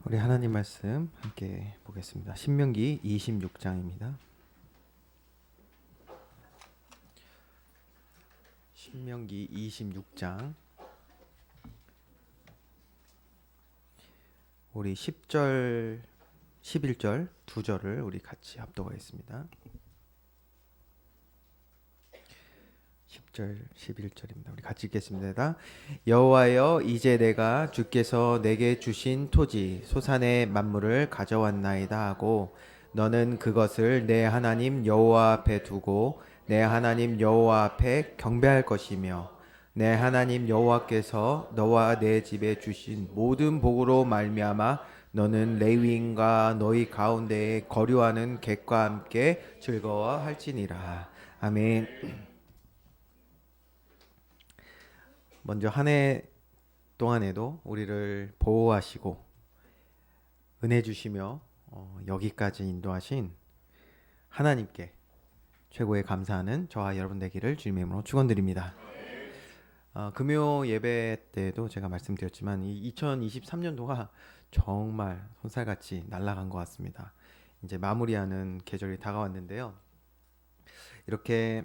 우리 하나님 말씀 함께 보겠습니다. 신명기 26장입니다. 신명기 26장 우리 10절, 11절 두 절을 우리 같이 합독하겠습니다. 10절, 11절입니다. 우리 같이 읽겠습니다. 여호와여, 이제 내가 주께서 내게 주신 토지 소산의 만물을 가져왔나이다 하고 너는 그것을 내 하나님 여호와 앞에 두고 내 하나님 여호와 앞에 경배할 것이며 내 하나님 여호와께서 너와 내 집에 주신 모든 복으로 말미암아 너는 레위인과 너희 가운데에 거류하는 객과 함께 즐거워할지니라. 아멘. 먼저 한 해 동안에도 우리를 보호하시고 은혜 주시며 여기까지 인도하신 하나님께 최고의 감사하는 저와 여러분 되기를 주님의 이름으로 축원드립니다. 금요 예배 때도 제가 말씀드렸지만 이 2023년도가 정말 손살같이 날아간 것 같습니다. 이제 마무리하는 계절이 다가왔는데요. 이렇게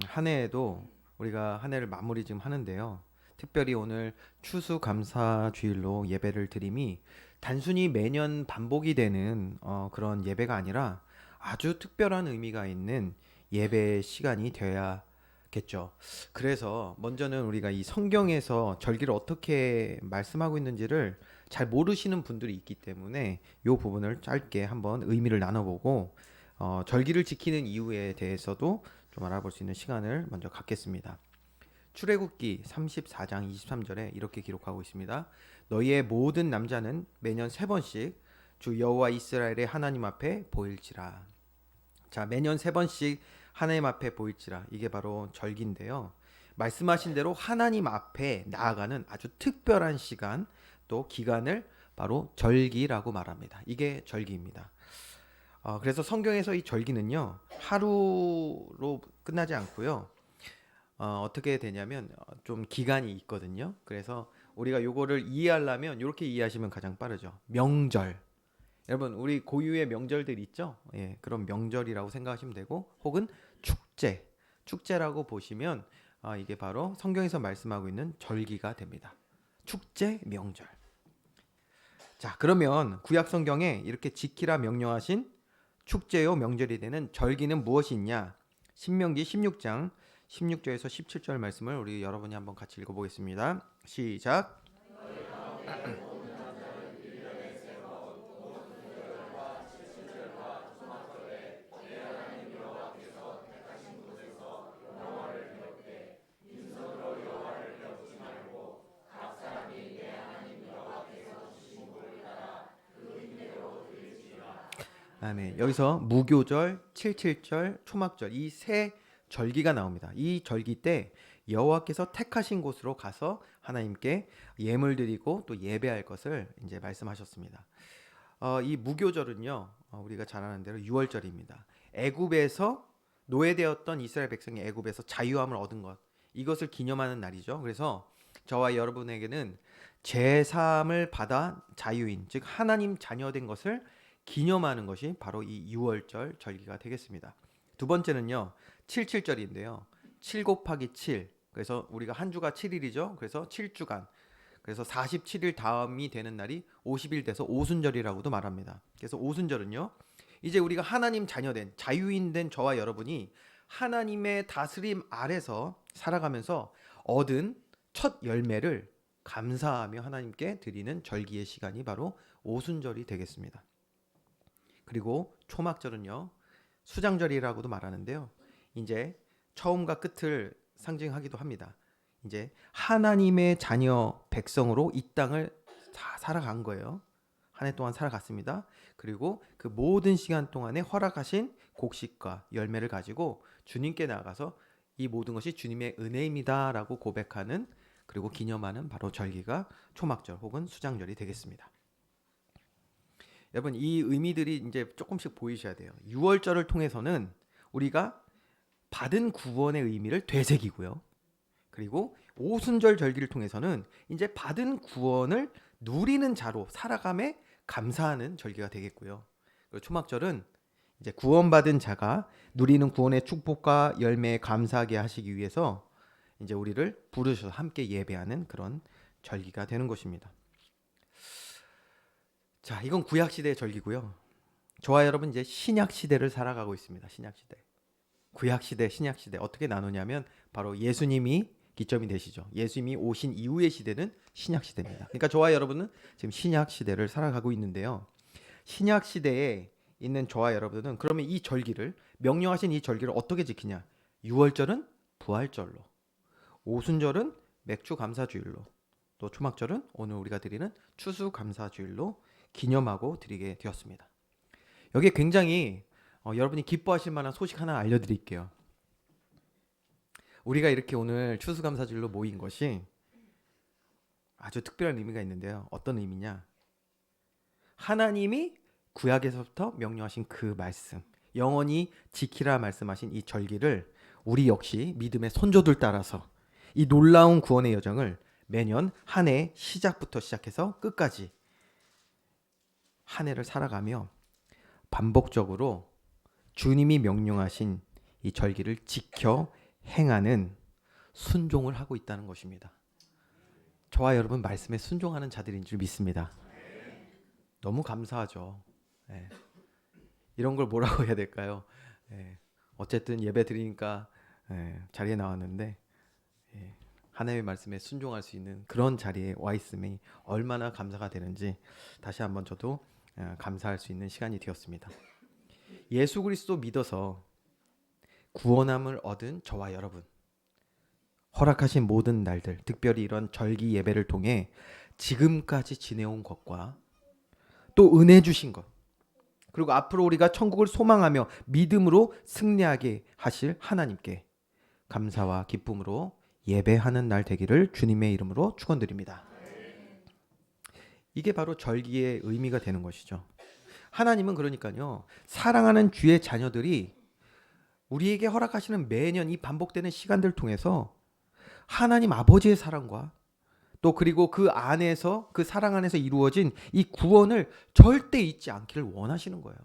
한 해에도 우리가 한 해를 마무리 지금 하는데요. 특별히 오늘 추수감사주일로 예배를 드림이 단순히 매년 반복이 되는 그런 예배가 아니라 아주 특별한 의미가 있는 예배 시간이 되어야겠죠. 그래서 먼저는 우리가 이 성경에서 절기를 어떻게 말씀하고 있는지를 잘 모르시는 분들이 있기 때문에 이 부분을 짧게 한번 의미를 나눠보고 절기를 지키는 이유에 대해서도 좀 알아볼 수 있는 시간을 먼저 갖겠습니다. 출애굽기 34장 23절에 이렇게 기록하고 있습니다. 너희의 모든 남자는 매년 3번씩 주 여호와 이스라엘의 하나님 앞에 보일지라. 자, 매년 3번씩 하나님 앞에 보일지라. 이게 바로 절기인데요. 말씀하신 대로 하나님 앞에 나아가는 아주 특별한 시간 또 기간을 바로 절기라고 말합니다. 이게 절기입니다. 그래서 성경에서 이 절기는요 하루로 끝나지 않고요. 어떻게 되냐면 좀 기간이 있거든요. 그래서 우리가 요거를 이해하려면 이렇게 이해하시면 가장 빠르죠. 명절. 여러분 우리 고유의 명절들 있죠? 예, 그런 명절이라고 생각하시면 되고 혹은 축제. 축제라고 보시면 이게 바로 성경에서 말씀하고 있는 절기가 됩니다. 축제, 명절. 자, 그러면 구약 성경에 이렇게 지키라 명령하신 축제요 명절이 되는 절기는 무엇이 있냐? 신명기 16장 16절에서 17절 말씀을 우리 여러분이 한번 같이 읽어보겠습니다. 시작. 아멘. 여기서 무교절, 77절, 초막절 이 세 절기가 나옵니다. 이 절기 때 여호와께서 택하신 곳으로 가서 하나님께 예물 드리고 또 예배할 것을 이제 말씀하셨습니다. 이 무교절은요, 우리가 잘 아는 대로 6월절입니다. 애굽에서 노예되었던 이스라엘 백성이 애굽에서 자유함을 얻은 것, 이것을 기념하는 날이죠. 그래서 저와 여러분에게는 제3을 받아 자유인, 즉 하나님 자녀된 것을 기념하는 것이 바로 이 6월절 절기가 되겠습니다. 두 번째는요, 77절인데요. 7 곱하기 7. 그래서 우리가 한 주가 7일이죠. 그래서 7주간. 그래서 47일 다음이 되는 날이 50일 돼서 오순절이라고도 말합니다. 그래서 오순절은요. 이제 우리가 하나님 자녀된 자유인 된 저와 여러분이 하나님의 다스림 아래서 살아가면서 얻은 첫 열매를 감사하며 하나님께 드리는 절기의 시간이 바로 오순절이 되겠습니다. 그리고 초막절은요. 수장절이라고도 말하는데요. 이제 처음과 끝을 상징하기도 합니다. 이제 하나님의 자녀 백성으로 이 땅을 다 살아간 거예요. 한 해 동안 살아갔습니다. 그리고 그 모든 시간 동안에 허락하신 곡식과 열매를 가지고 주님께 나가서 이 모든 것이 주님의 은혜입니다라고 고백하는 그리고 기념하는 바로 절기가 초막절 혹은 수장절이 되겠습니다. 여러분 이 의미들이 이제 조금씩 보이셔야 돼요. 6월절을 통해서는 우리가 받은 구원의 의미를 되새기고요. 그리고 오순절 절기를 통해서는 이제 받은 구원을 누리는 자로 살아감의 감사하는 절기가 되겠고요. 그리고 초막절은 이제 구원받은 자가 누리는 구원의 축복과 열매에 감사하게 하시기 위해서 이제 우리를 부르셔서 함께 예배하는 그런 절기가 되는 것입니다. 자, 이건 구약 시대의 절기고요. 저와 여러분 이제 신약 시대를 살아가고 있습니다. 신약 시대. 구약 시대, 신약 시대 어떻게 나누냐면 바로 예수님이 기점이 되시죠. 예수님이 오신 이후의 시대는 신약 시대입니다. 그러니까 저와 여러분은 지금 신약 시대를 살아가고 있는데요. 신약 시대에 있는 저와 여러분은 그러면 이 절기를 명령하신 이 절기를 어떻게 지키냐? 유월절은 부활절로, 오순절은 맥주 감사주일로, 또 초막절은 오늘 우리가 드리는 추수 감사주일로 기념하고 드리게 되었습니다. 여기에 굉장히 여러분이 기뻐하실 만한 소식 하나 알려드릴게요. 우리가 이렇게 오늘 추수감사주일로 모인 것이 아주 특별한 의미가 있는데요. 어떤 의미냐? 하나님이 구약에서부터 명령하신 그 말씀, 영원히 지키라 말씀하신 이 절기를 우리 역시 믿음의 손조들 따라서 이 놀라운 구원의 여정을 매년 한 해 시작부터 시작해서 끝까지 한 해를 살아가며 반복적으로 주님이 명령하신 이 절기를 지켜 행하는 순종을 하고 있다는 것입니다. 저와 여러분 말씀에 순종하는 자들인 줄 믿습니다. 너무 감사하죠. 예. 이런 걸 뭐라고 해야 될까요? 예. 어쨌든 예배 드리니까 자리에 나왔는데 하나님의 말씀에 순종할 수 있는 그런 자리에 와 있음이 얼마나 감사가 되는지 다시 한번 저도 감사할 수 있는 시간이 되었습니다. 예수 그리스도 믿어서 구원함을 얻은 저와 여러분, 허락하신 모든 날들, 특별히 이런 절기 예배를 통해 지금까지 지내온 것과 또 은혜 주신 것, 그리고 앞으로 우리가 천국을 소망하며 믿음으로 승리하게 하실 하나님께 감사와 기쁨으로 예배하는 날 되기를 주님의 이름으로 축원드립니다. 이게 바로 절기의 의미가 되는 것이죠. 하나님은 그러니까요, 사랑하는 주의 자녀들이 우리에게 허락하시는 매년 이 반복되는 시간들을 통해서 하나님 아버지의 사랑과 또 그리고 그 안에서 그 사랑 안에서 이루어진 이 구원을 절대 잊지 않기를 원하시는 거예요.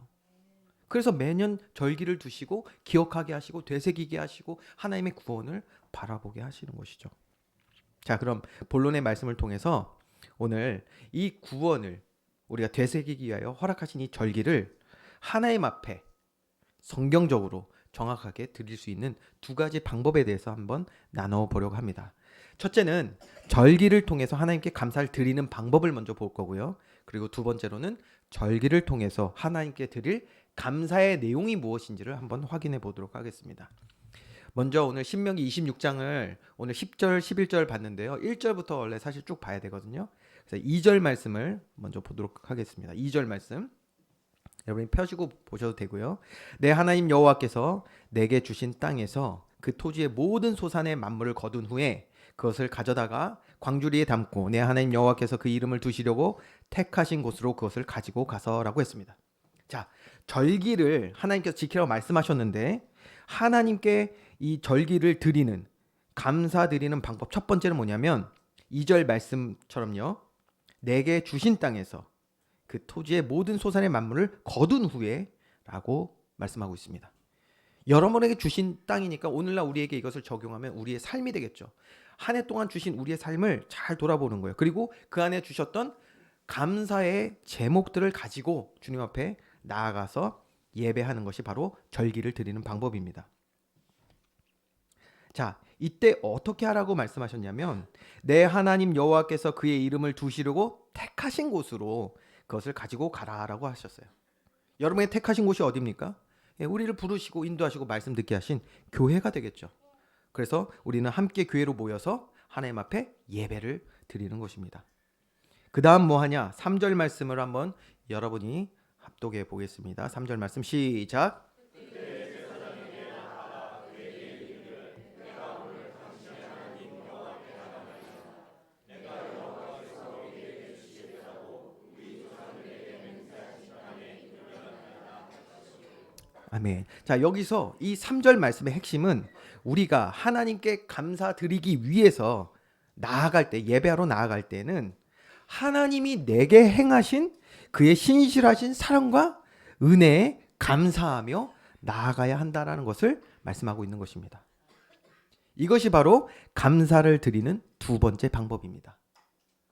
그래서 매년 절기를 두시고 기억하게 하시고 되새기게 하시고 하나님의 구원을 바라보게 하시는 것이죠. 자, 그럼 본론의 말씀을 통해서 오늘 이 구원을 우리가 되새기기 위하여 허락하신 이 절기를 하나님 앞에 성경적으로 정확하게 드릴 수 있는 두 가지 방법에 대해서 한번 나눠보려고 합니다. 첫째는 절기를 통해서 하나님께 감사를 드리는 방법을 먼저 볼 거고요. 그리고 두 번째로는 절기를 통해서 하나님께 드릴 감사의 내용이 무엇인지를 한번 확인해 보도록 하겠습니다. 먼저 오늘 신명기 26장을 오늘 10절, 11절 봤는데요. 1절부터 원래 사실 쭉 봐야 되거든요. 그래서 2절 말씀을 먼저 보도록 하겠습니다. 2절 말씀. 여러분이 펴시고 보셔도 되고요. 내 하나님 여호와께서 내게 주신 땅에서 그 토지의 모든 소산의 만물을 거둔 후에 그것을 가져다가 광주리에 담고 내 하나님 여호와께서 그 이름을 두시려고 택하신 곳으로 그것을 가지고 가서라고 했습니다. 자, 절기를 하나님께서 지키라고 말씀하셨는데 하나님께 이 절기를 드리는 감사드리는 방법 첫 번째는 뭐냐면 2절 말씀처럼요. 내게 주신 땅에서 그 토지의 모든 소산의 만물을 거둔 후에 라고 말씀하고 있습니다. 여러분에게 주신 땅이니까 오늘날 우리에게 이것을 적용하면 우리의 삶이 되겠죠. 한 해 동안 주신 우리의 삶을 잘 돌아보는 거예요. 그리고 그 안에 주셨던 감사의 제목들을 가지고 주님 앞에 나아가서 예배하는 것이 바로 절기를 드리는 방법입니다. 자, 이때 어떻게 하라고 말씀하셨냐면 내 하나님 여호와께서 그의 이름을 두시려고 택하신 곳으로 그것을 가지고 가라라고 하셨어요. 여러분의 택하신 곳이 어디입니까? 우리를 부르시고 인도하시고 말씀 듣게 하신 교회가 되겠죠. 그래서 우리는 함께 교회로 모여서 하나님 앞에 예배를 드리는 것입니다. 그 다음 뭐 하냐? 3절 말씀을 한번 여러분이 합독해 보겠습니다. 3절 말씀 시작. 아멘. 자, 여기서 이 3절 말씀의 핵심은 우리가 하나님께 감사드리기 위해서 나아갈 때, 예배하러 나아갈 때는 하나님이 내게 행하신 그의 신실하신 사랑과 은혜에 감사하며 나아가야 한다라는 것을 말씀하고 있는 것입니다. 이것이 바로 감사를 드리는 두 번째 방법입니다.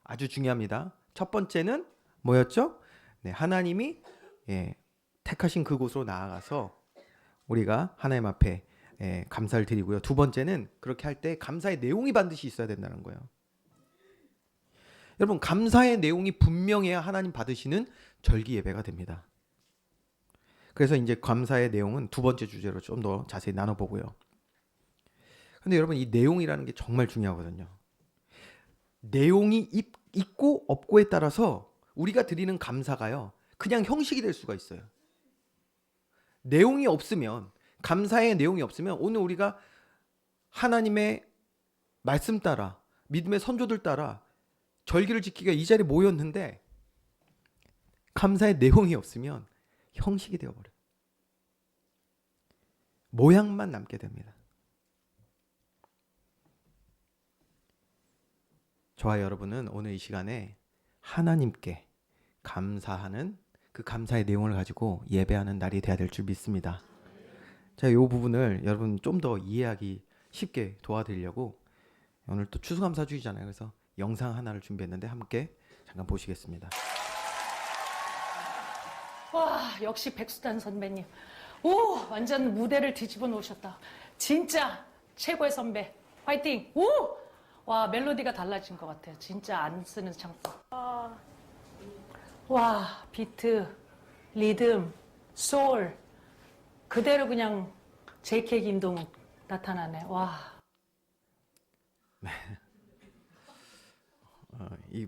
아주 중요합니다. 첫 번째는 뭐였죠? 네, 하나님이 택하신 그곳으로 나아가서 우리가 하나님 앞에 감사를 드리고요. 두 번째는 그렇게 할 때 감사의 내용이 반드시 있어야 된다는 거예요. 여러분, 감사의 내용이 분명해야 하나님 받으시는 절기 예배가 됩니다. 그래서 이제 감사의 내용은 두 번째 주제로 좀 더 자세히 나눠보고요. 근데 여러분, 이 내용이라는 게 정말 중요하거든요. 내용이 있고 없고에 따라서 우리가 드리는 감사가요, 그냥 형식이 될 수가 있어요. 내용이 없으면, 감사의 내용이 없으면 오늘 우리가 하나님의 말씀 따라, 믿음의 선조들 따라 절기를 지키기가 이 자리에 모였는데 감사의 내용이 없으면 형식이 되어버려요. 모양만 남게 됩니다. 저와 여러분은 오늘 이 시간에 하나님께 감사하는 그 감사의 내용을 가지고 예배하는 날이 되어야 될 줄 믿습니다. 제가 이 부분을 여러분 좀 더 이해하기 쉽게 도와드리려고 오늘 또 추수감사주의잖아요. 그래서 영상 하나를 준비했는데 함께 잠깐 보시겠습니다. 와, 역시 백수단 선배님. 오, 완전 무대를 뒤집어 놓으셨다. 진짜 최고의 선배. 화이팅! 오! 와, 멜로디가 달라진 것 같아요. 진짜 안 쓰는 창법. 와, 비트, 리듬, 소울. 그대로 그냥 JK 김동 나타나네. 와.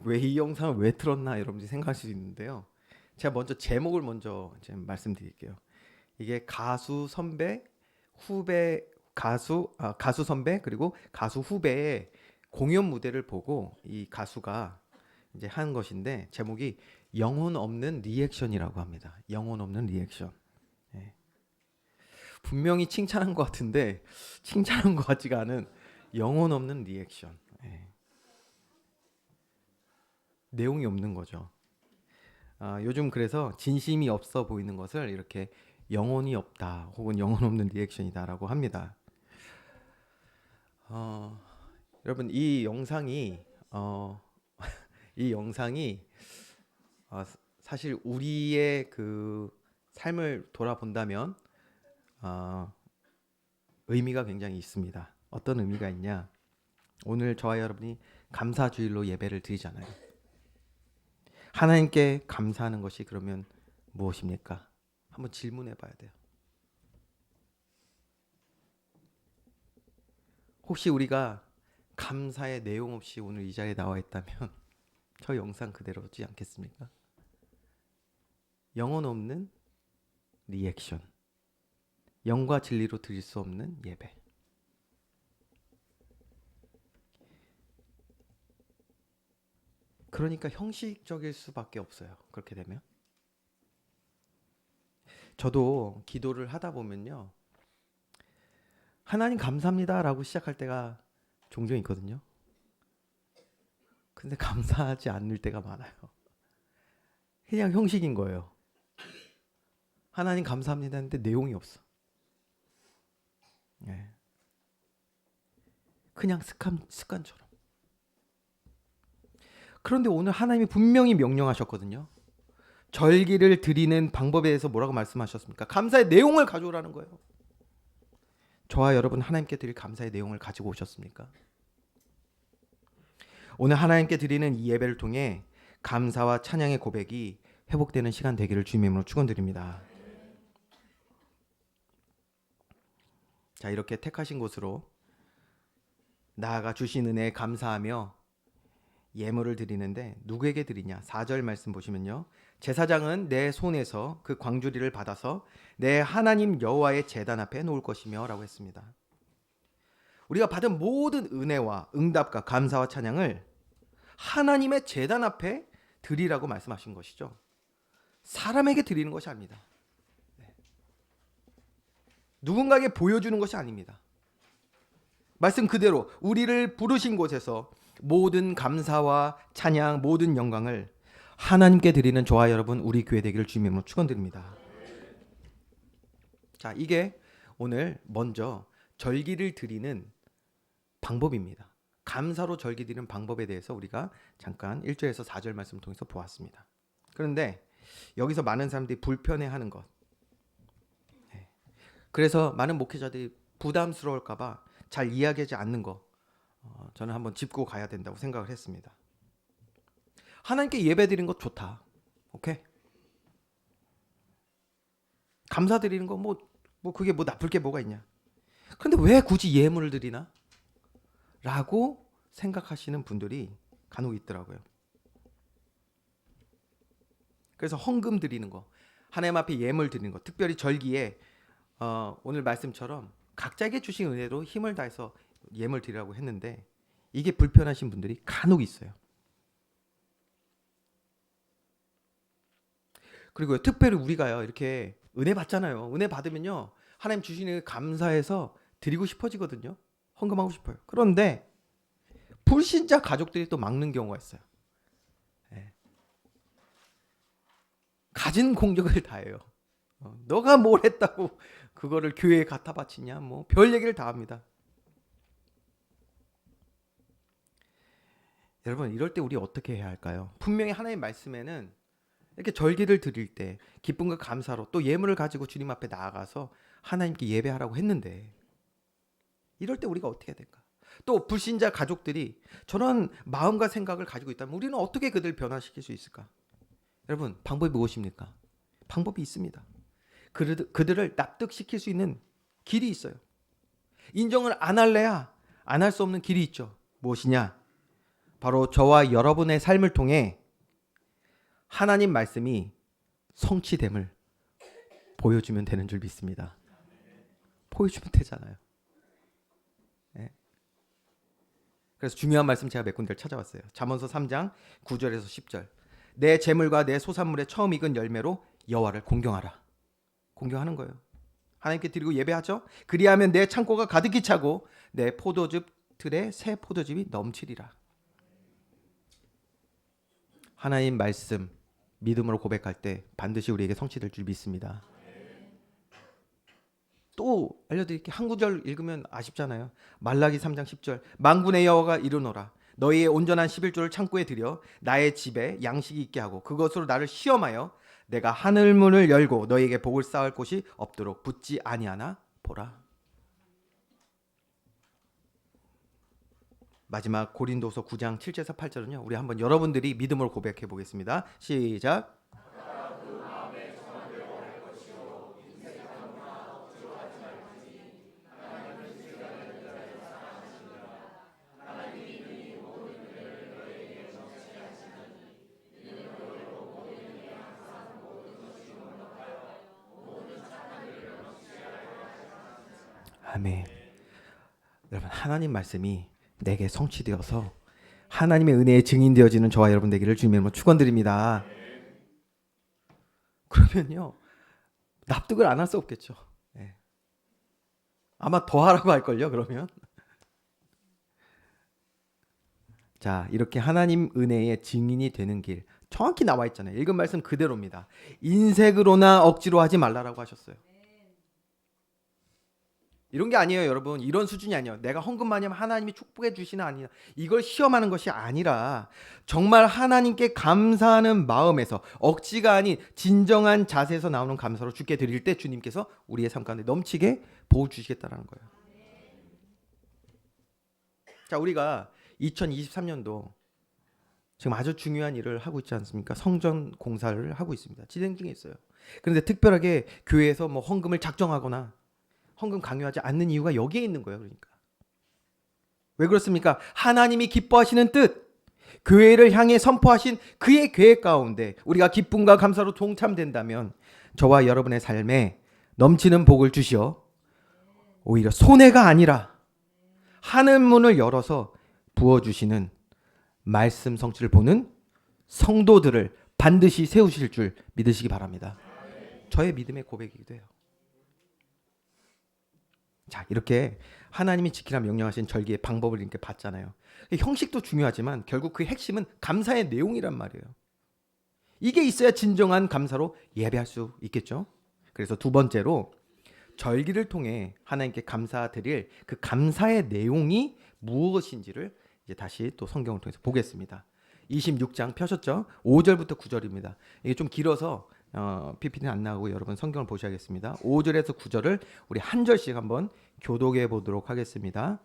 왜 이 영상을 왜 틀었나 여러분들이 생각하실 수 있는데요. 제가 먼저 제목을 먼저 말씀드릴게요. 이게 가수 선배, 후배, 가수 선배 그리고 가수 후배의 공연 무대를 보고 이 가수가 이제 한 것인데 제목이 영혼 없는 리액션이라고 합니다. 영혼 없는 리액션. 분명히 칭찬한 것 같은데 칭찬한 것 같지가 않은 영혼 없는 리액션. 내용이 없는 거죠. 요즘 그래서 진심이 없어 보이는 것을 이렇게 영혼이 없다 혹은 영혼 없는 리액션이다라고 합니다. 여러분, 이 영상이 사실 우리의 그 삶을 돌아본다면 의미가 굉장히 있습니다. 어떤 의미가 있냐? 오늘 저와 여러분이 감사주일로 예배를 드리잖아요. 하나님께 감사하는 것이 그러면 무엇입니까? 한번 질문해 봐야 돼요. 혹시 우리가 감사의 내용 없이 오늘 이 자리에 나와 있다면 저 영상 그대로지 않겠습니까? 영혼 없는 리액션, 영과 진리로 드릴 수 없는 예배. 그러니까 형식적일 수밖에 없어요. 그렇게 되면 저도 기도를 하다 보면요, 하나님 감사합니다 라고 시작할 때가 종종 있거든요. 근데 감사하지 않을 때가 많아요. 그냥 형식인 거예요. 하나님 감사합니다 했는데 내용이 없어. 그냥 습관처럼. 그런데 오늘 하나님이 분명히 명령하셨거든요. 절기를 드리는 방법에 대해서 뭐라고 말씀하셨습니까? 감사의 내용을 가져오라는 거예요. 저와 여러분 하나님께 드릴 감사의 내용을 가지고 오셨습니까? 오늘 하나님께 드리는 이 예배를 통해 감사와 찬양의 고백이 회복되는 시간 되기를 주님의 이름으로 축원드립니다. 자, 이렇게 택하신 곳으로 나아가 주신 은혜에 감사하며 예물을 드리는데 누구에게 드리냐? 4절 말씀 보시면요, 제사장은 내 손에서 그 광주리를 받아서 내 하나님 여호와의 제단 앞에 놓을 것이며 라고 했습니다. 우리가 받은 모든 은혜와 응답과 감사와 찬양을 하나님의 제단 앞에 드리라고 말씀하신 것이죠. 사람에게 드리는 것이 아닙니다. 누군가에게 보여주는 것이 아닙니다. 말씀 그대로 우리를 부르신 곳에서 모든 감사와 찬양, 모든 영광을 하나님께 드리는 저와 여러분 우리 교회 되기를 주님으로 축원드립니다. 자, 이게 오늘 먼저 절기를 드리는 방법입니다. 감사로 절기 드리는 방법에 대해서 우리가 잠깐 1절에서 4절 말씀을 통해서 보았습니다. 그런데 여기서 많은 사람들이 불편해하는 것, 그래서 많은 목회자들이 부담스러울까 봐 잘 이야기하지 않는 거, 저는 한번 짚고 가야 된다고 생각을 했습니다. 하나님께 예배 드리는 것 좋다. 오케이? 감사 드리는 거 그게 나쁠 게 뭐가 있냐? 그런데 왜 굳이 예물을 드리나? 라고 생각하시는 분들이 간혹 있더라고요. 그래서 헌금 드리는 거, 하나님 앞에 예물 드리는 거, 특별히 절기에 오늘 말씀처럼 각자에게 주신 은혜로 힘을 다해서 예물 드리라고 했는데 이게 불편하신 분들이 간혹 있어요. 그리고 특별히 우리가요, 이렇게 은혜 받잖아요. 은혜 받으면요, 하나님 주시는 감사해서 드리고 싶어지거든요. 헌금하고 싶어요. 그런데 불신자 가족들이 또 막는 경우가 있어요. 가진 공격을 다 해요. 너가 뭘 했다고 그거를 교회에 갖다 바치냐, 별 얘기를 다 합니다. 여러분, 이럴 때 우리 어떻게 해야 할까요? 분명히 하나님 말씀에는 이렇게 절기를 드릴 때 기쁨과 감사로 또 예물을 가지고 주님 앞에 나아가서 하나님께 예배하라고 했는데 이럴 때 우리가 어떻게 해야 될까? 또 불신자 가족들이 저런 마음과 생각을 가지고 있다면 우리는 어떻게 그들을 변화시킬 수 있을까? 여러분, 방법이 무엇입니까? 방법이 있습니다. 그들을 납득시킬 수 있는 길이 있어요. 인정을 안 할래야 안 할 수 없는 길이 있죠. 무엇이냐? 바로 저와 여러분의 삶을 통해 하나님 말씀이 성취됨을 보여주면 되는 줄 믿습니다. 보여주면 되잖아요. 네. 그래서 중요한 말씀 제가 몇 군데를 찾아왔어요. 잠언서 3장 9절에서 10절. 내 재물과 내 소산물의 처음 익은 열매로 여호와를 공경하라. 공경하는 거예요. 하나님께 드리고 예배하죠. 그리하면 내 창고가 가득히 차고 내 포도즙 틀에 새 포도즙이 넘치리라. 하나님 말씀 믿음으로 고백할 때 반드시 우리에게 성취될 줄 믿습니다. 또 알려드릴게요. 한 구절 읽으면 아쉽잖아요. 말라기 3장 10절. 만군의 여호와가 이르노라. 너희의 온전한 11조를 창고에 들여 나의 집에 양식이 있게 하고 그것으로 나를 시험하여 내가 하늘 문을 열고 너희에게 복을 쌓을 곳이 없도록 붙지 아니하나 보라. 마지막 고린도서 9장 7절에서 8절은요. 우리 한번 여러분들이 믿음으로 고백해 보겠습니다. 시작. 아멘. 여러분, 하나님 말씀이 내게 성취되어서 하나님의 은혜에 증인되어지는 저와 여러분 되기를 주님으로 축원드립니다. 그러면요, 납득을 안 할 수 없겠죠. 네. 아마 더 하라고 할걸요. 그러면 자, 이렇게 하나님 은혜의 증인이 되는 길 정확히 나와 있잖아요. 읽은 말씀 그대로입니다. 인색으로나 억지로 하지 말라라고 하셨어요. 이런 게 아니에요, 여러분. 이런 수준이 아니에요. 내가 헌금 많이 하면 하나님이 축복해 주시나 아니나, 이걸 시험하는 것이 아니라 정말 하나님께 감사하는 마음에서, 억지가 아닌 진정한 자세에서 나오는 감사로 주께 드릴 때 주님께서 우리의 삶 가운데 넘치게 복을 주시겠다라는 거예요. 자, 우리가 2023년도 지금 아주 중요한 일을 하고 있지 않습니까? 성전 공사를 하고 있습니다. 진행 중에 있어요. 그런데 특별하게 교회에서 헌금을 작정하거나 헌금 강요하지 않는 이유가 여기에 있는 거예요. 그러니까 왜 그렇습니까? 하나님이 기뻐하시는 뜻, 교회를 향해 선포하신 그의 계획 가운데 우리가 기쁨과 감사로 동참된다면 저와 여러분의 삶에 넘치는 복을 주시어 오히려 손해가 아니라 하늘 문을 열어서 부어주시는 말씀 성취를 보는 성도들을 반드시 세우실 줄 믿으시기 바랍니다. 저의 믿음의 고백이기도 해요. 자, 이렇게 하나님이 지키라 명령하신 절기의 방법을 이렇게 봤잖아요. 형식도 중요하지만 결국 그 핵심은 감사의 내용이란 말이에요. 이게 있어야 진정한 감사로 예배할 수 있겠죠. 그래서 두 번째로 절기를 통해 하나님께 감사드릴 그 감사의 내용이 무엇인지를 이제 다시 또 성경을 통해서 보겠습니다. 26장 펴셨죠? 5절부터 9절입니다. 이게 좀 길어서 PPT는 안 나오고 여러분 성경을 보셔야겠습니다. 5절에서 9절을 우리 한 절씩 한번 교독해 보도록 하겠습니다.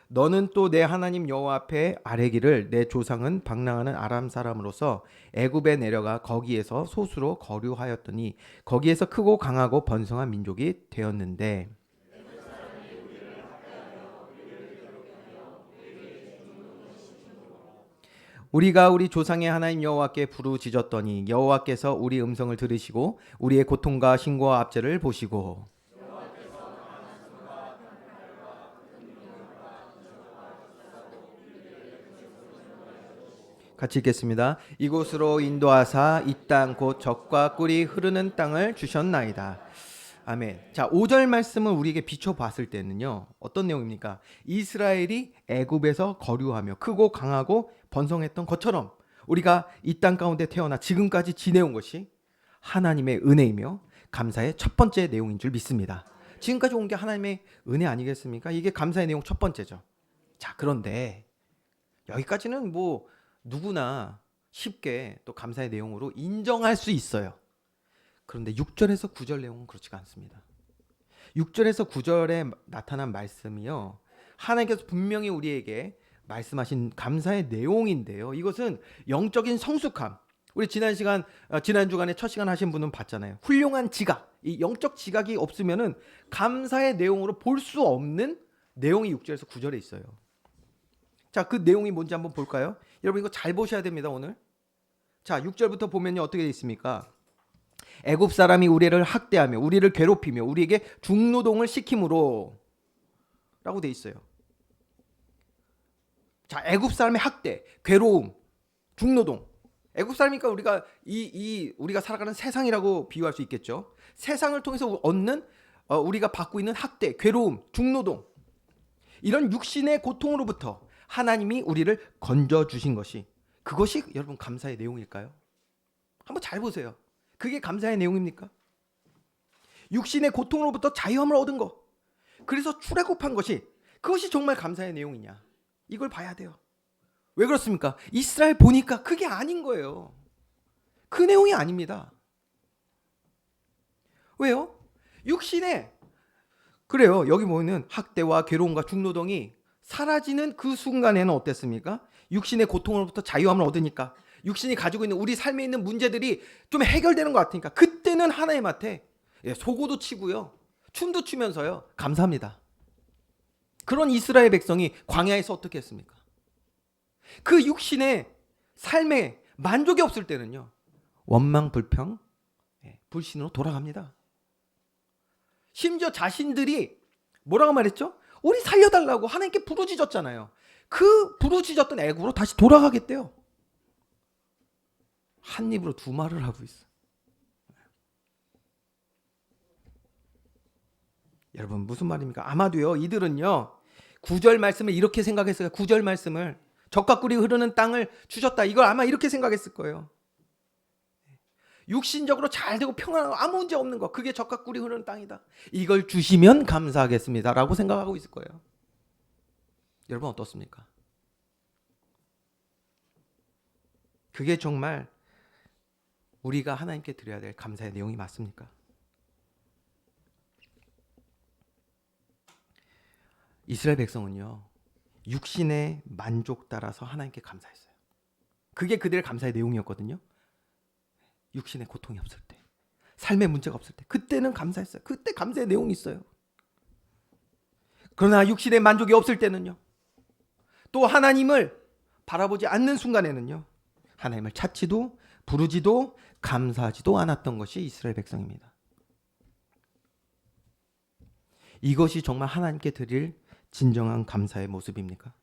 너는 또 내 하나님 여호와 앞에 아뢰기를 내 조상은 방랑하는 아람 사람으로서 애굽에 내려가 거기에서 소수로 거류하였더니 거기에서 크고 강하고 번성한 민족이 되었는데 우리가 우리 조상의 하나님 여호와께 부르짖었더니 여호와께서 우리 음성을 들으시고 우리의 고통과 신고와 압제를 보시고 같이 읽겠습니다. 이곳으로 인도하사 이 땅 곧 젖과 꿀이 흐르는 땅을 주셨나이다. 아멘. 자, 5절 말씀을 우리에게 비춰봤을 때는요. 어떤 내용입니까? 이스라엘이 애굽에서 거류하며 크고 강하고 번성했던 것처럼 우리가 이 땅 가운데 태어나 지금까지 지내온 것이 하나님의 은혜이며 감사의 첫 번째 내용인 줄 믿습니다. 지금까지 온 게 하나님의 은혜 아니겠습니까? 이게 감사의 내용 첫 번째죠. 자, 그런데 여기까지는 뭐 누구나 쉽게 또 감사의 내용으로 인정할 수 있어요. 그런데 6절에서 9절 내용은 그렇지가 않습니다. 6절에서 9절에 나타난 말씀이요. 하나님께서 분명히 우리에게 말씀하신 감사의 내용인데요. 이것은 영적인 성숙함. 우리 지난 주간에 첫 시간 하신 분은 봤잖아요. 훌륭한 지각. 이 영적 지각이 없으면은 감사의 내용으로 볼 수 없는 내용이 6절에서 9절에 있어요. 자, 그 내용이 뭔지 한번 볼까요? 여러분 이거 잘 보셔야 됩니다, 오늘. 자, 6절부터 보면요. 어떻게 되어 있습니까? 애굽 사람이 우리를 학대하며 우리를 괴롭히며 우리에게 중노동을 시킴으로 라고 되어 있어요. 자, 애굽 사람의 학대, 괴로움, 중노동. 애굽 사람이니까 우리가 우리가 살아가는 세상이라고 비유할 수 있겠죠. 세상을 통해서 얻는 우리가 받고 있는 학대, 괴로움, 중노동. 이런 육신의 고통으로부터 하나님이 우리를 건져 주신 것이 그것이 여러분 감사의 내용일까요? 한번 잘 보세요. 그게 감사의 내용입니까? 육신의 고통으로부터 자유함을 얻은 것. 그래서 출애굽한 것이 그것이 정말 감사의 내용이냐? 이걸 봐야 돼요. 왜 그렇습니까? 이스라엘 보니까 그게 아닌 거예요. 그 내용이 아닙니다. 왜요? 육신의 그래요. 여기 보면 학대와 괴로움과 중노동이 사라지는 그 순간에는 어땠습니까? 육신의 고통으로부터 자유함을 얻으니까 육신이 가지고 있는 우리 삶에 있는 문제들이 좀 해결되는 것 같으니까 그때는 하나님한테 소고도 치고요. 춤도 추면서요. 감사합니다. 그런 이스라엘 백성이 광야에서 어떻게 했습니까? 그 육신의 삶에 만족이 없을 때는요. 원망, 불평, 불신으로 돌아갑니다. 심지어 자신들이 뭐라고 말했죠? 우리 살려달라고 하나님께 부르짖었잖아요. 그 부르짖었던 애굽으로 다시 돌아가겠대요. 한 입으로 두 말을 하고 있어. 여러분 무슨 말입니까? 아마도요 이들은요 9절 말씀을 이렇게 생각했어요. 9절 말씀을 젖과 꿀이 흐르는 땅을 주셨다. 이걸 아마 이렇게 생각했을 거예요. 육신적으로 잘 되고 평안하고 아무 문제 없는 거 그게 젖과 꿀이 흐르는 땅이다. 이걸 주시면 감사하겠습니다 라고 생각하고 있을 거예요. 여러분 어떻습니까? 그게 정말 우리가 하나님께 드려야 될 감사의 내용이 맞습니까? 이스라엘 백성은요 육신의 만족 따라서 하나님께 감사했어요. 그게 그들의 감사의 내용이었거든요. 육신의 고통이 없을 때, 삶의 문제가 없을 때, 그때는 감사했어요. 그때 감사의 내용이 있어요. 그러나 육신의 만족이 없을 때는요, 또 하나님을 바라보지 않는 순간에는요, 하나님을 찾지도 부르지도 감사하지도 않았던 것이 이스라엘 백성입니다. 이것이 정말 하나님께 드릴 진정한 감사의 모습입니까?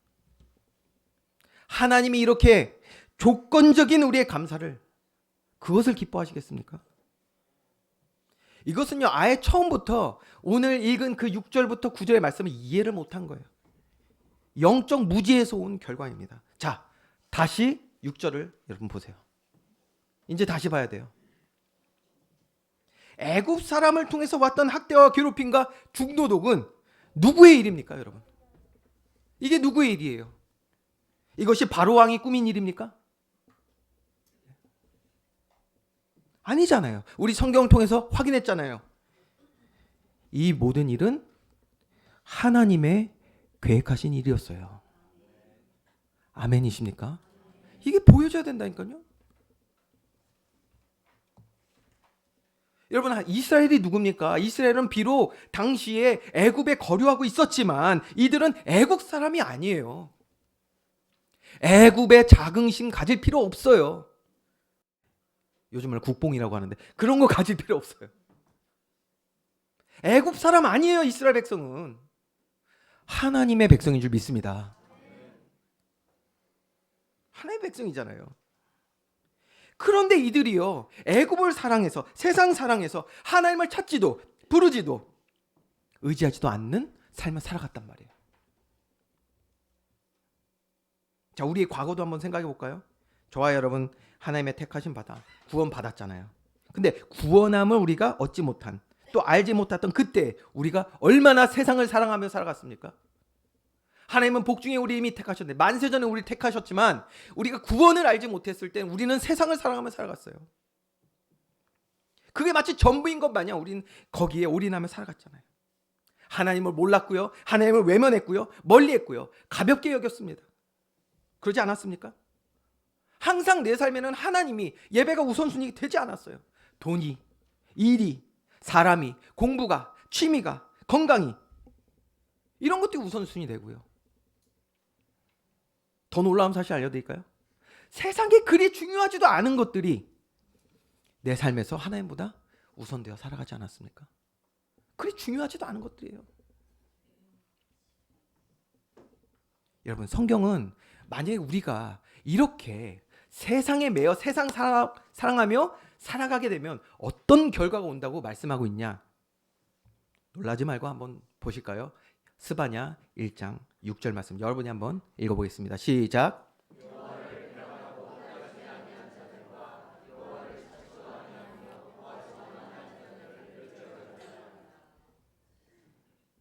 하나님이 이렇게 조건적인 우리의 감사를 그것을 기뻐하시겠습니까? 이것은요 아예 처음부터 오늘 읽은 그 6절부터 9절의 말씀을 이해를 못한 거예요. 영적 무지에서 온 결과입니다. 자, 다시 6절을 여러분 보세요. 이제 다시 봐야 돼요. 애굽 사람을 통해서 왔던 학대와 괴롭힘과 중노독은 누구의 일입니까, 여러분? 이게 누구의 일이에요? 이것이 바로 왕이 꾸민 일입니까? 아니잖아요. 우리 성경을 통해서 확인했잖아요. 이 모든 일은 하나님의 계획하신 일이었어요. 아멘이십니까? 이게 보여져야 된다니까요. 여러분, 이스라엘이 누굽니까? 이스라엘은 비록 당시에 애굽에 거류하고 있었지만 이들은 애국 사람이 아니에요. 애굽에 자긍심 가질 필요 없어요. 요즘 말 국뽕이라고 하는데 그런 거 가질 필요 없어요. 애굽 사람 아니에요. 이스라엘 백성은 하나님의 백성인 줄 믿습니다. 하나님의 백성이잖아요. 그런데 이들이요, 애굽을 사랑해서, 세상 사랑해서 하나님을 찾지도 부르지도 의지하지도 않는 삶을 살아갔단 말이에요. 자, 우리의 과거도 한번 생각해 볼까요? 저와 여러분 하나님의 택하신 바다 구원 받았잖아요. 근데 구원함을 우리가 얻지 못한, 또 알지 못했던 그때 우리가 얼마나 세상을 사랑하며 살아갔습니까? 하나님은 복중에 우리 이미 택하셨는데, 만세전에 우리를 택하셨지만 우리가 구원을 알지 못했을 때 우리는 세상을 사랑하며 살아갔어요. 그게 마치 전부인 것 마냥 우리는 거기에 올인하며 살아갔잖아요. 하나님을 몰랐고요, 하나님을 외면했고요, 멀리했고요, 가볍게 여겼습니다. 그러지 않았습니까? 항상 내 삶에는 하나님이, 예배가 우선순위 되지 않았어요. 돈이, 일이, 사람이, 공부가, 취미가, 건강이, 이런 것들이 우선순위 되고요. 더 놀라운 사실 알려드릴까요? 세상에 그리 중요하지도 않은 것들이 내 삶에서 하나님보다 우선되어 살아가지 않았습니까? 그리 중요하지도 않은 것들이에요. 여러분, 성경은 만약에 우리가 이렇게 세상에 매여 세상 사랑하며 살아가게 되면 어떤 결과가 온다고 말씀하고 있냐? 놀라지 말고 한번 보실까요? 스바냐 1장 6절 말씀 여러분이 한번 읽어보겠습니다. 시작.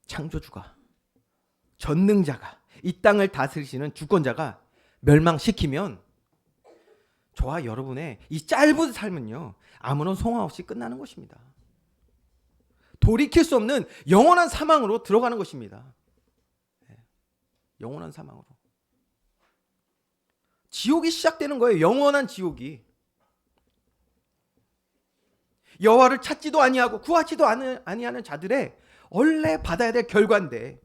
창조주가, 전능자가, 이 땅을 다스리시는 주권자가 멸망시키면 저와 여러분의 이 짧은 삶은요, 아무런 소망 없이 끝나는 것입니다. 돌이킬 수 없는 영원한 사망으로 들어가는 것입니다. 영원한 사망으로. 지옥이 시작되는 거예요. 영원한 지옥이. 여호와를 찾지도 아니하고 구하지도 아니하는 자들의 원래 받아야 될 결과인데,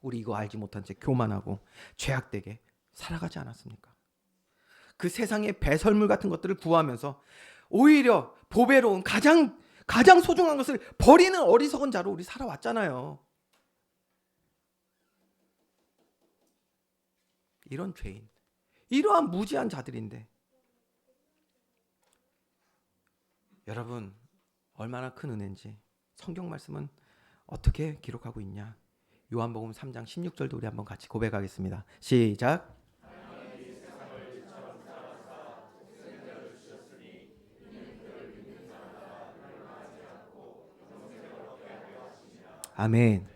우리 이거 알지 못한 채 교만하고 죄악되게 살아가지 않았습니까? 그 세상의 배설물 같은 것들을 구하면서 오히려 보배로운 가장 소중한 것을 버리는 어리석은 자로 우리 살아왔잖아요. 이런 죄인, 이러한 무지한 자들인데, 여러분 얼마나 큰 은혜인지 성경 말씀은 어떻게 기록하고 있냐? 요한복음 3장 16절도 우리 한번 같이 고백하겠습니다. 시작. 아멘.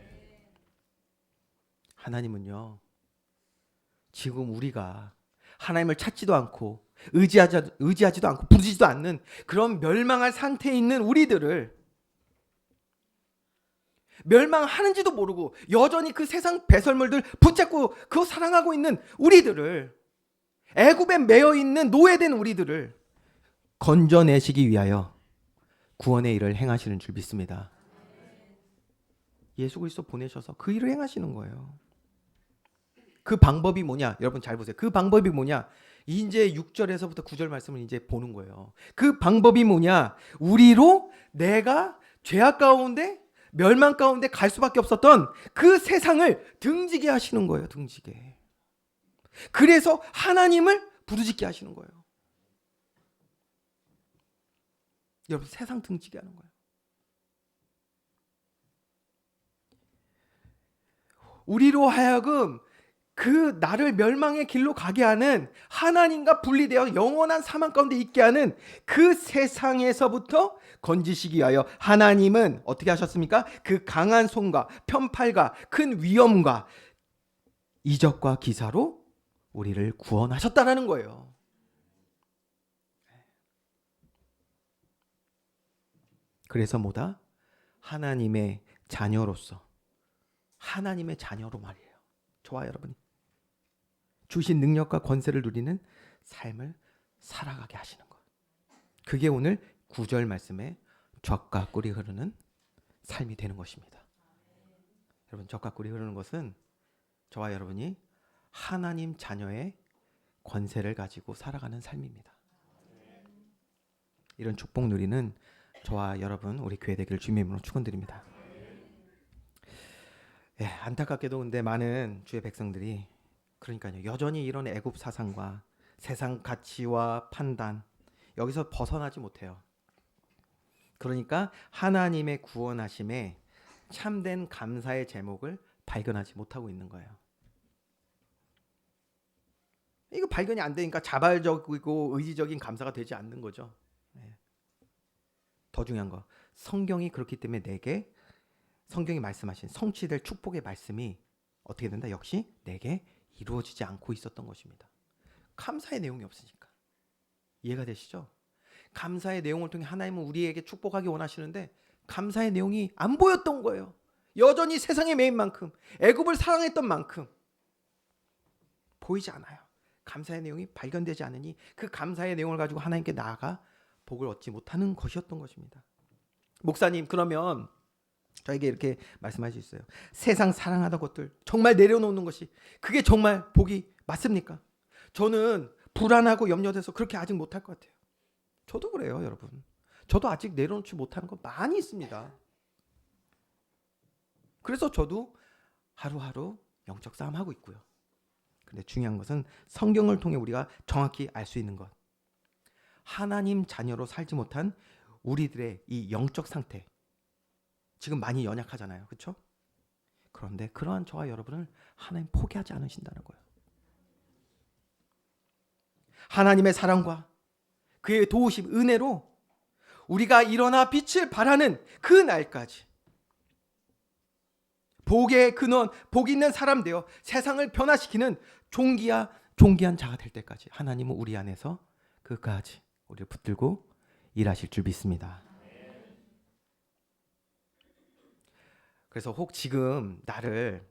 하나님은요, 지금 우리가 하나님을 찾지도 않고 의지하지도 않고 부르지도 않는 그런 멸망할 상태에 있는 우리들을, 멸망하는지도 모르고 여전히 그 세상 배설물들 붙잡고 그거 사랑하고 있는 우리들을, 애굽에 매여 있는 노예된 우리들을 건져내시기 위하여 구원의 일을 행하시는 줄 믿습니다. 예수 그리스도 보내셔서 그 일을 행하시는 거예요. 그 방법이 뭐냐? 여러분 잘 보세요. 그 방법이 뭐냐? 이제 6절에서부터 9절 말씀을 이제 보는 거예요. 그 방법이 뭐냐? 우리로 내가 죄악 가운데, 멸망 가운데 갈 수밖에 없었던 그 세상을 등지게 하시는 거예요. 등지게. 그래서 하나님을 부르짖게 하시는 거예요. 여러분, 세상 등지게 하는 거예요. 우리로 하여금 그 나를 멸망의 길로 가게 하는, 하나님과 분리되어 영원한 사망 가운데 있게 하는 그 세상에서부터 건지시기 위하여 하나님은 어떻게 하셨습니까? 그 강한 손과 편팔과 큰 위엄과 이적과 기사로 우리를 구원하셨다라는 거예요. 그래서 뭐다? 하나님의 자녀로서, 하나님의 자녀로 말이에요. 저와 여러분이 주신 능력과 권세를 누리는 삶을 살아가게 하시는 것. 그게 오늘 9절 말씀에 젖과 꿀이 흐르는 삶이 되는 것입니다. 여러분, 젖과 꿀이 흐르는 것은 저와 여러분이 하나님 자녀의 권세를 가지고 살아가는 삶입니다. 이런 축복 누리는 저와 여러분, 우리 교회 되기를 주님의 이름으로 축원드립니다. 예, 안타깝게도 근데 많은 주의 백성들이, 그러니까요, 여전히 이런 애굽 사상과 세상 가치와 판단, 여기서 벗어나지 못해요. 그러니까 하나님의 구원하심에 참된 감사의 제목을 발견하지 못하고 있는 거예요. 이거 발견이 안 되니까 자발적이고 의지적인 감사가 되지 않는 거죠. 네. 더 중요한 거, 성경이 그렇기 때문에 내게, 성경이 말씀하신 성취될 축복의 말씀이 어떻게 된다? 역시 내게 이루어지지 않고 있었던 것입니다. 감사의 내용이 없으니까. 이해가 되시죠? 감사의 내용을 통해 하나님은 우리에게 축복하기 원하시는데 감사의 내용이 안 보였던 거예요. 여전히 세상의 매인 만큼, 애굽을 사랑했던 만큼 보이지 않아요. 감사의 내용이 발견되지 않으니 그 감사의 내용을 가지고 하나님께 나아가 복을 얻지 못하는 것이었던 것입니다. 목사님, 그러면 저에게 이렇게 말씀할 수 있어요. 세상 사랑하던 것들 정말 내려놓는 것이, 그게 정말 복이 맞습니까? 저는 불안하고 염려돼서 그렇게 아직 못할 것 같아요. 저도 그래요, 여러분. 저도 아직 내려놓지 못하는 거 많이 있습니다. 그래서 저도 하루하루 영적 싸움 하고 있고요. 근데 중요한 것은 성경을 통해 우리가 정확히 알 수 있는 것, 하나님 자녀로 살지 못한 우리들의 이 영적 상태, 지금 많이 연약하잖아요, 그렇죠? 그런데 그러한 저와 여러분을 하나님 포기하지 않으신다는 거예요. 하나님의 사랑과 그의 도우심, 은혜로 우리가 일어나 빛을 발하는 그 날까지 복의 근원, 복 있는 사람 되어 세상을 변화시키는 존귀한 자가 될 때까지 하나님은 우리 안에서 끝까지 우리를 붙들고 일하실 줄 믿습니다. 그래서 혹 지금 나를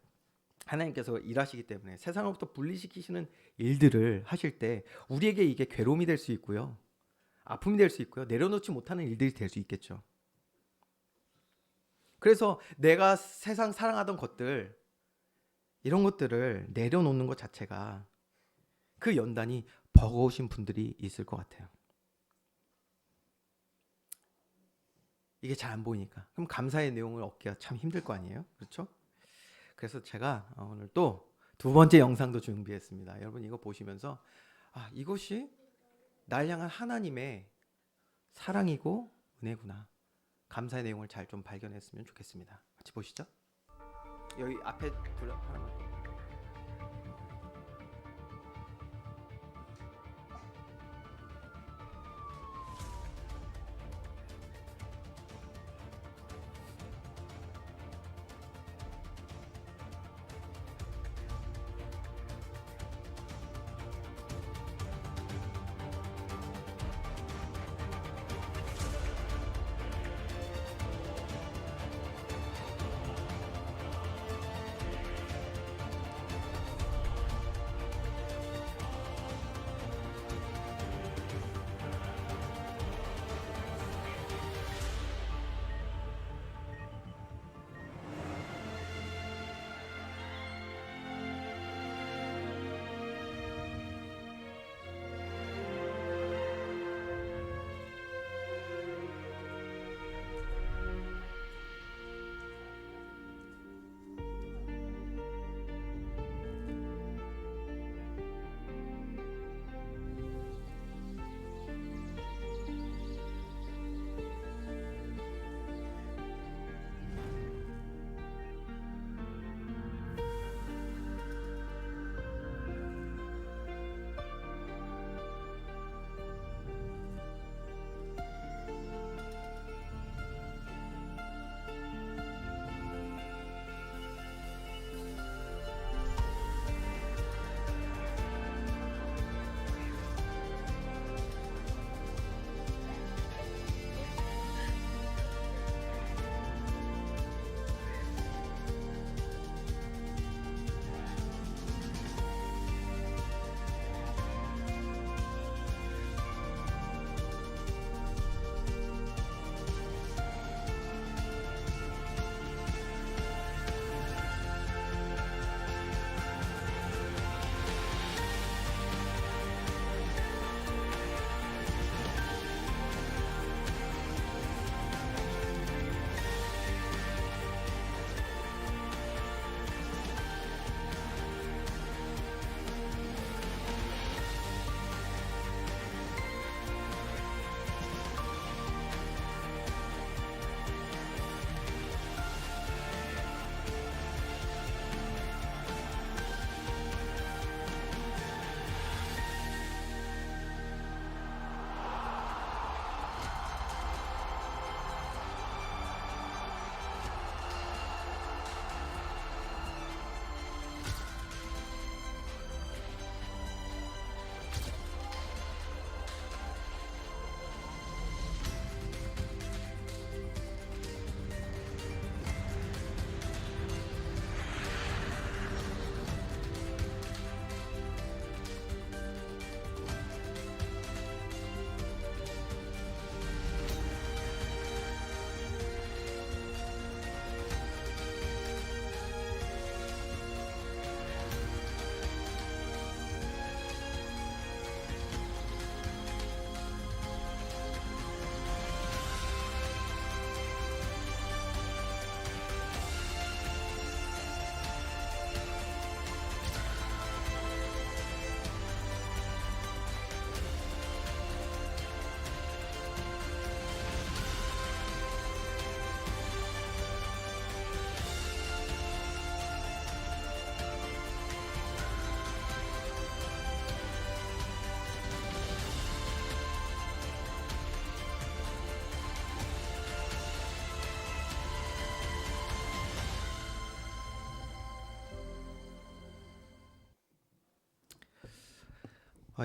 하나님께서 일하시기 때문에 세상으로부터 분리시키시는 일들을 하실 때 우리에게 이게 괴로움이 될 수 있고요, 아픔이 될 수 있고요, 내려놓지 못하는 일들이 될 수 있겠죠. 그래서 내가 세상 사랑하던 것들, 이런 것들을 내려놓는 것 자체가 그 연단이 버거우신 분들이 있을 것 같아요. 이게 잘 안 보이니까. 그럼 감사의 내용을 얻기가 참 힘들 거 아니에요? 그렇죠? 그래서 제가 오늘 또 두 번째 영상도 준비했습니다. 여러분 이거 보시면서 이것이 날 향한 하나님의 사랑이고 은혜구나, 감사의 내용을 잘 좀 발견했으면 좋겠습니다. 같이 보시죠. 여기 앞에 불러 하나만.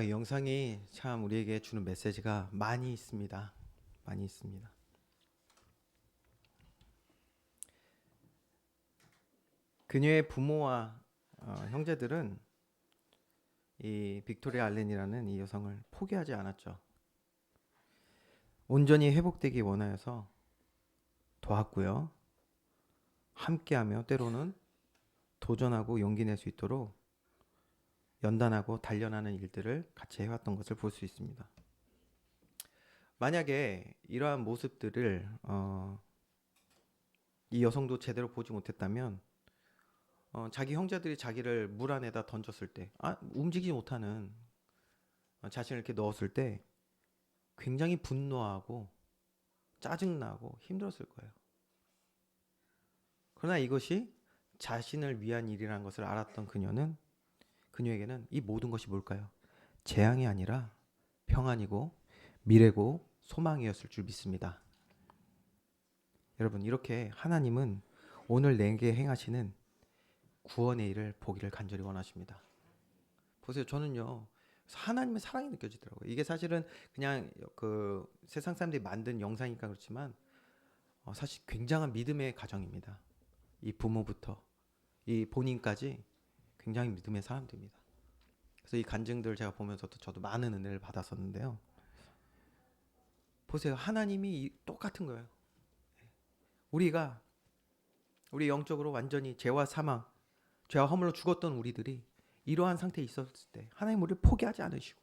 이 영상이 참 우리에게 주는 메시지가 많이 있습니다. 많이 있습니다. 그녀의 부모와 형제들은 이 빅토리아 알렌이라는 이 여성을 포기하지 않았죠. 온전히 회복되기 원하여서 도왔고요. 함께하며 때로는 도전하고 용기 낼 수 있도록 연단하고 단련하는 일들을 같이 해왔던 것을 볼 수 있습니다. 만약에 이러한 모습들을 이 여성도 제대로 보지 못했다면 자기 형제들이 자기를 물 안에다 던졌을 때 움직이지 못하는 자신을 이렇게 넣었을 때 굉장히 분노하고 짜증나고 힘들었을 거예요. 그러나 이것이 자신을 위한 일이라는 것을 알았던 그녀에게는 이 모든 것이 뭘까요? 재앙이 아니라 평안이고 미래고 소망이었을 줄 믿습니다. 여러분, 이렇게 하나님은 오늘 내게 행하시는 구원의 일을 보기를 간절히 원하십니다. 보세요, 저는요 하나님의 사랑이 느껴지더라고요. 이게 사실은 그냥 그 세상 사람들이 만든 영상이니까 그렇지만 사실 굉장한 믿음의 가정입니다. 이 부모부터 이 본인까지 굉장히 믿음의 사람들입니다. 그래서 이 간증들을 제가 보면서도 저도 많은 은혜를 받았었는데요. 보세요, 하나님이 똑같은 거예요. 우리 영적으로 완전히 죄와 사망, 죄와 허물로 죽었던 우리들이 이러한 상태에 있었을 때 하나님 우리를 포기하지 않으시고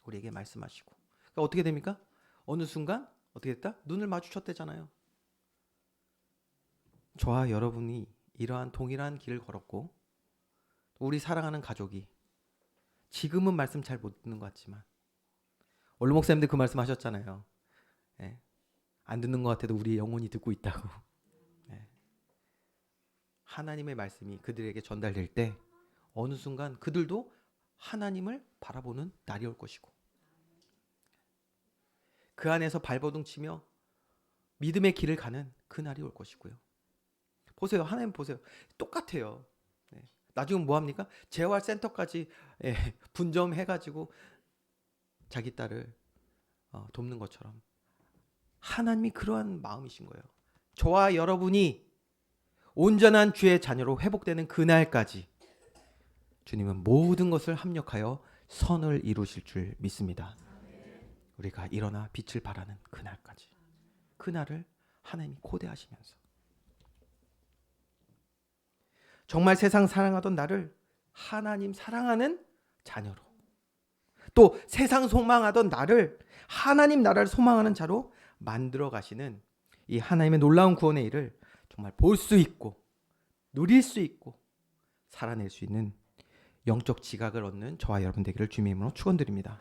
우리에게 말씀하시고, 그러니까 어떻게 됩니까? 어느 순간 어떻게 됐다? 눈을 마주쳤대잖아요. 저와 여러분이 이러한 동일한 길을 걸었고 우리 사랑하는 가족이 지금은 말씀 잘 못 듣는 것 같지만 원로 목사님들 그 말씀 하셨잖아요. 예. 안 듣는 것 같아도 우리 영혼이 듣고 있다고. 예. 하나님의 말씀이 그들에게 전달될 때 어느 순간 그들도 하나님을 바라보는 날이 올 것이고 그 안에서 발버둥 치며 믿음의 길을 가는 그 날이 올 것이고요. 보세요, 하나님 보세요, 똑같아요. 나중에 뭐 합니까? 재활센터까지 분점해가지고 자기 딸을 돕는 것처럼 하나님이 그러한 마음이신 거예요. 저와 여러분이 온전한 주의 자녀로 회복되는 그날까지 주님은 모든 것을 합력하여 선을 이루실 줄 믿습니다. 우리가 일어나 빛을 발하는 그날까지, 그날을 하나님이 고대하시면서 정말 세상 사랑하던 나를 하나님 사랑하는 자녀로, 또 세상 소망하던 나를 하나님 나라를 소망하는 자로 만들어 가시는 이 하나님의 놀라운 구원의 일을 정말 볼 수 있고 누릴 수 있고 살아낼 수 있는 영적 지각을 얻는 저와 여러분 되기를 주님의 이름으로 축원드립니다.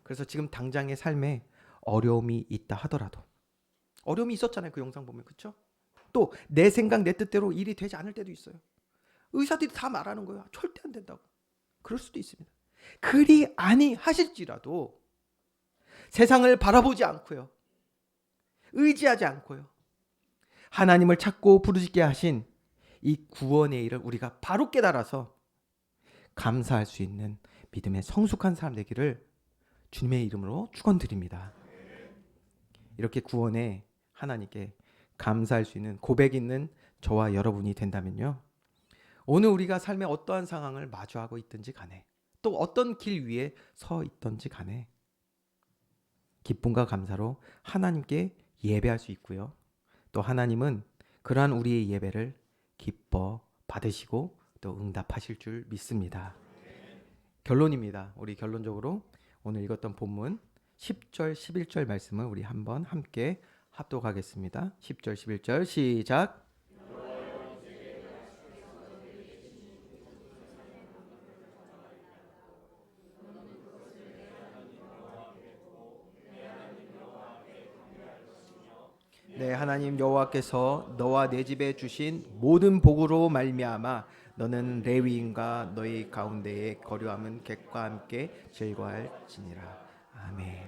그래서 지금 당장의 삶에 어려움이 있다 하더라도, 어려움이 있었잖아요, 그 영상 보면. 그렇죠? 또 내 생각 내 뜻대로 일이 되지 않을 때도 있어요. 의사들이 다 말하는 거예요. 절대 안 된다고. 그럴 수도 있습니다. 그리 아니하실지라도 세상을 바라보지 않고요, 의지하지 않고요, 하나님을 찾고 부르짖게 하신 이 구원의 일을 우리가 바로 깨달아서 감사할 수 있는 믿음의 성숙한 사람 되기를 주님의 이름으로 축원드립니다. 이렇게 구원에 하나님께 감사할 수 있는 고백 있는 저와 여러분이 된다면요, 오늘 우리가 삶의 어떠한 상황을 마주하고 있든지 간에, 또 어떤 길 위에 서 있든지 간에 기쁨과 감사로 하나님께 예배할 수 있고요, 또 하나님은 그러한 우리의 예배를 기뻐 받으시고 또 응답하실 줄 믿습니다. 결론입니다. 우리 결론적으로 오늘 읽었던 본문 10절 11절 말씀을 우리 한번 함께 합독하겠습니다. 10절 11절 시작. 네, 하나님 여호와께서 너와 내 집에 주신 모든 복으로 말미암아 너는 레위인과 너희 가운데에 거류함은 객과 함께 즐거워할지니라. 아멘.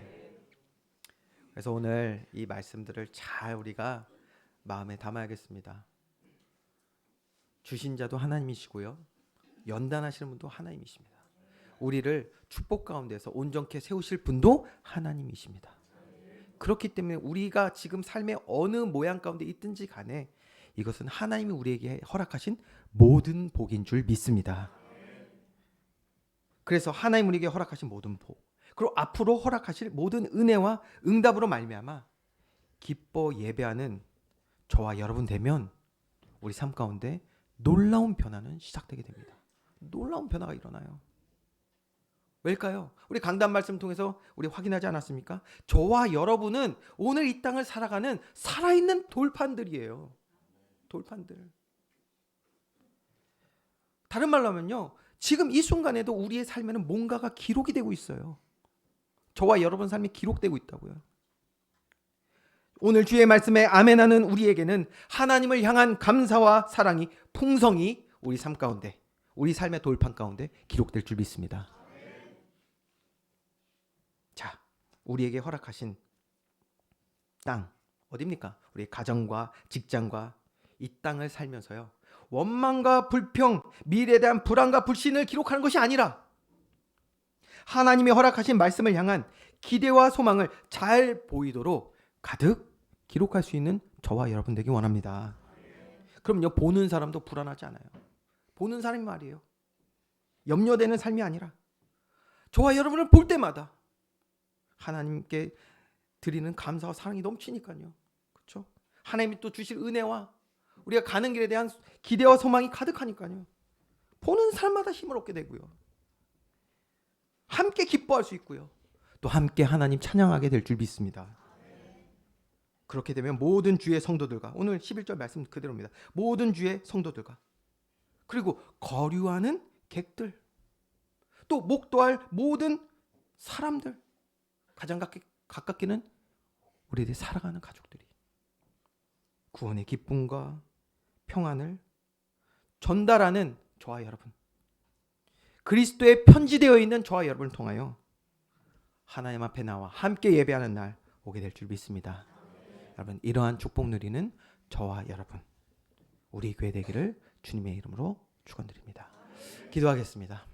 그래서 오늘 이 말씀들을 잘 우리가 마음에 담아야겠습니다. 주신 자도 하나님이시고요, 연단하시는 분도 하나님이십니다. 우리를 축복 가운데서 온전케 세우실 분도 하나님이십니다. 그렇기 때문에 우리가 지금 삶의 어느 모양 가운데 있든지 간에 이것은 하나님이 우리에게 허락하신 모든 복인 줄 믿습니다. 그래서 하나님 우리에게 허락하신 모든 복, 그리고 앞으로 허락하실 모든 은혜와 응답으로 말미암아 기뻐 예배하는 저와 여러분 되면 우리 삶 가운데 놀라운 변화는 시작되게 됩니다. 놀라운 변화가 일어나요. 왜일까요? 우리 강단 말씀 통해서 우리 확인하지 않았습니까? 저와 여러분은 오늘 이 땅을 살아가는 살아있는 돌판들이에요. 돌판들. 다른 말로 하면요, 지금 이 순간에도 우리의 삶에는 뭔가가 기록이 되고 있어요. 저와 여러분 삶이 기록되고 있다고요. 오늘 주의 말씀에 아멘하는 우리에게는 하나님을 향한 감사와 사랑이 풍성히 우리 삶 가운데, 우리 삶의 돌판 가운데 기록될 줄 믿습니다. 자, 우리에게 허락하신 땅 어디입니까? 우리 가정과 직장과 이 땅을 살면서요, 원망과 불평, 미래에 대한 불안과 불신을 기록하는 것이 아니라 하나님이 허락하신 말씀을 향한 기대와 소망을 잘 보이도록 가득 기록할 수 있는 저와 여러분 되기 원합니다. 그럼요, 보는 사람도 불안하지 않아요. 보는 사람이 말이에요. 염려되는 삶이 아니라 저와 여러분을 볼 때마다 하나님께 드리는 감사와 사랑이 넘치니까요. 그렇죠? 하나님이 또 주실 은혜와 우리가 가는 길에 대한 기대와 소망이 가득하니까요. 보는 사람마다 힘을 얻게 되고요. 함께 기뻐할 수 있고요. 또 함께 하나님 찬양하게 될 줄 믿습니다. 그렇게 되면 모든 주의 성도들과, 오늘 11절 말씀 그대로입니다. 모든 주의 성도들과, 그리고 거류하는 객들, 또 목도할 모든 사람들, 가장 가깝게는 우리들이 살아가는 가족들이 구원의 기쁨과 평안을 전달하는 저와 여러분, 그리스도의 편지되어 있는 저와 여러분을 통하여 하나님 앞에 나와 함께 예배하는 날 오게 될 줄 믿습니다. 여러분, 이러한 축복 누리는 저와 여러분, 우리 교회 되기를 주님의 이름으로 축원드립니다. 기도하겠습니다.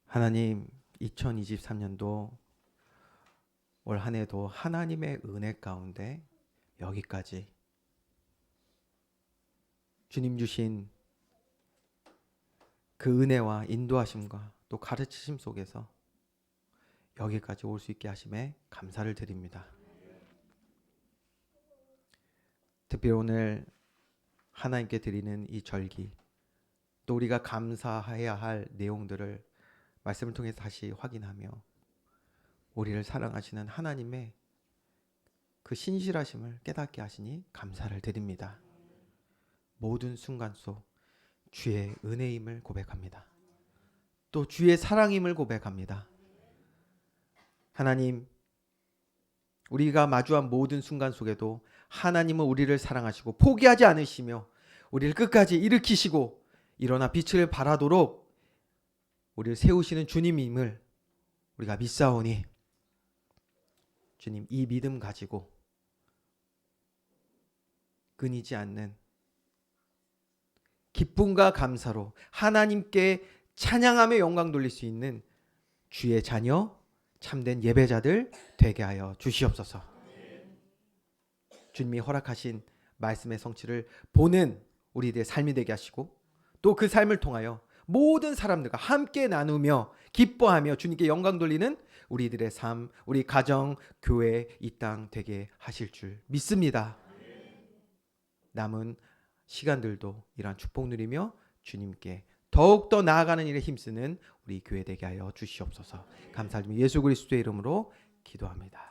하나님, 2023년도 올 한 해도 하나님의 은혜 가운데 여기까지 주님 주신 그 은혜와 인도하심과 또 가르치심 속에서 여기까지 올 수 있게 하심에 감사를 드립니다. 특별히 오늘 하나님께 드리는 이 절기, 또 우리가 감사해야 할 내용들을 말씀을 통해서 다시 확인하며 우리를 사랑하시는 하나님의 그 신실하심을 깨닫게 하시니 감사를 드립니다. 모든 순간 속 주의 은혜임을 고백합니다. 또 주의 사랑임을 고백합니다. 하나님, 우리가 마주한 모든 순간 속에도 하나님은 우리를 사랑하시고 포기하지 않으시며 우리를 끝까지 일으키시고 일어나 빛을 발하도록 우리를 세우시는 주님임을 우리가 믿사오니 주님, 이 믿음 가지고 끊이지 않는 기쁨과 감사로 하나님께 찬양하며 영광 돌릴 수 있는 주의 자녀, 참된 예배자들 되게 하여 주시옵소서. 주님이 허락하신 말씀의 성취를 보는 우리들의 삶이 되게 하시고, 또 그 삶을 통하여 모든 사람들과 함께 나누며 기뻐하며 주님께 영광 돌리는 우리들의 삶, 우리 가정, 교회, 이 땅 되게 하실 줄 믿습니다. 남은 시간들도 이러한 축복 누리며 주님께 더욱더 나아가는 일에 힘쓰는 우리 교회 되게 하여 주시옵소서. 감사드리며 예수 그리스도의 이름으로 기도합니다.